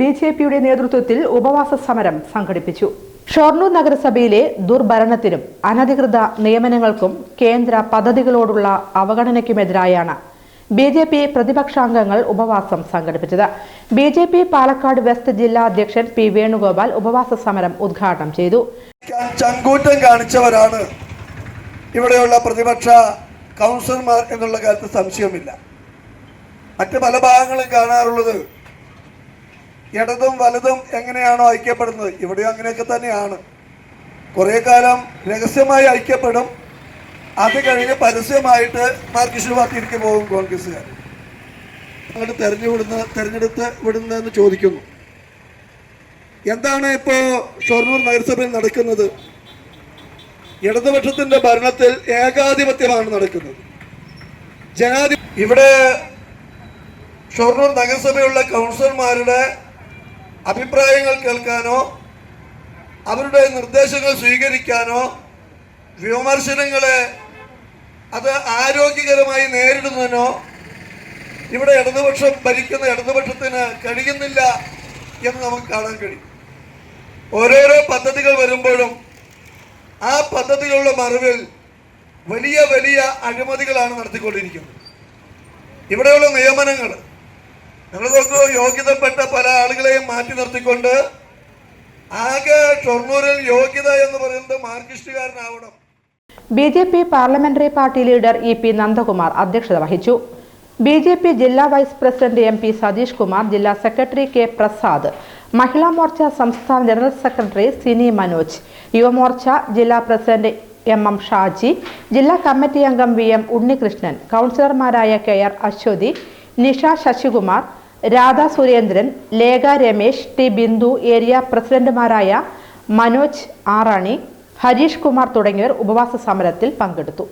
ബിജെപിയുടെ നേതൃത്വത്തിൽ ഉപവാസ സമരം സംഘടിപ്പിച്ചു. ഷൊർണൂർ നഗരസഭയിലെ ദുർഭരണത്തിനും അനധികൃത നിയമനങ്ങൾക്കും കേന്ദ്ര പദ്ധതികളോടുള്ള അവഗണനയ്ക്കുമെതിരായാണ് ബിജെപി പ്രതിപക്ഷാംഗങ്ങൾ ഉപവാസം സംഘടിപ്പിച്ചത്. ബിജെപി പാലക്കാട് വെസ്റ്റ് ജില്ലാ അധ്യക്ഷൻ പി വേണുഗോപാൽ ഉപവാസ സമരം ഉദ്ഘാടനം ചെയ്തു. ചങ്കൂറ്റം കാണിച്ചവരാണ് ഇവിടെയുള്ള പ്രതിപക്ഷ കൗൺസിലർമാർ എന്നുള്ള കാര്യത്തിൽ സംശയമില്ല. മറ്റ് പല ഭാഗങ്ങളും കാണാറുള്ളത് ഇടതും വലതും എങ്ങനെയാണോ ഐക്യപ്പെടുന്നത്, ഇവിടെ അങ്ങനെയൊക്കെ തന്നെയാണ്. കുറേ കാലം രഹസ്യമായി ഐക്യപ്പെടും, അത് കഴിഞ്ഞ് പരസ്യമായിട്ട് മാർക്സിസ്റ്റ് പാർട്ടിയിലേക്ക് പോകും കോൺഗ്രസ്സുകാർ. അങ്ങോട്ട് തെരഞ്ഞെടുത്ത് വിടുന്നതെന്ന് ചോദിക്കുന്നു. എന്താണ് ഇപ്പോൾ ഷൊർണൂർ നഗരസഭയിൽ നടക്കുന്നത്? ഇടതുപക്ഷത്തിന്റെ ഭരണത്തിൽ ഏകാധിപത്യമാണ് നടക്കുന്നത്. ഇവിടെ ഷൊർണൂർ നഗരസഭയുള്ള കൗൺസിലർമാരുടെ അഭിപ്രായങ്ങൾ കേൾക്കാനോ അവരുടെ നിർദ്ദേശങ്ങൾ സ്വീകരിക്കാനോ വിമർശനങ്ങളെ അത് ആരോഗ്യകരമായി നേരിടുന്നതിനോ ഇവിടെ ഭരിക്കുന്ന ഇടതുപക്ഷത്തിന് കഴിയുന്നില്ല എന്ന് നമുക്ക് കാണാൻ കഴിയും. ഓരോരോ പദ്ധതികൾ വരുമ്പോഴും ആ പദ്ധതികളുടെ മറവിൽ വലിയ വലിയ അഴിമതികളാണ് നടത്തിക്കൊണ്ടിരിക്കുന്നത്. ഇവിടെയുള്ള നിയമനങ്ങൾ ഞങ്ങൾക്ക് യോഗ്യതപ്പെട്ട പല ആളുകളെയും മാറ്റി നിർത്തിക്കൊണ്ട് ആകെ ഷൊർണൂരിൽ യോഗ്യത എന്ന് പറയുന്നത് മാർക്സിസ്റ്റുകാരനാവണം. BJP parliamentary party leader E P. Nandakumar അധ്യക്ഷത വഹിച്ചു. ബിജെപി ജില്ലാ vice president M P. Satheesh Kumar, ജില്ലാ സെക്രട്ടറി കെ. പ്രസാദ്, മഹിളാ മോർച്ച സംസ്ഥാന ജനറൽ സെക്രട്ടറി സിനി മനോജ്, യുവമോർച്ച ജില്ലാ പ്രസിഡന്റ് എം. ഷാജി, ജില്ലാ കമ്മിറ്റി അംഗം വി.എം. ഉണ്ണികൃഷ്ണൻ, കൗൺസിലർമാരായ K R. Aswathy, Nisha Sasikumar, Radha Surendran, Lekha Ramesh, T. Bindu, area പ്രസിഡന്റുമാരായ മനോജ് ആറാണി, ഹരീഷ് കുമാർ തുടങ്ങിയവർ ഉപവാസ സമരത്തിൽ പങ്കെടുത്തു.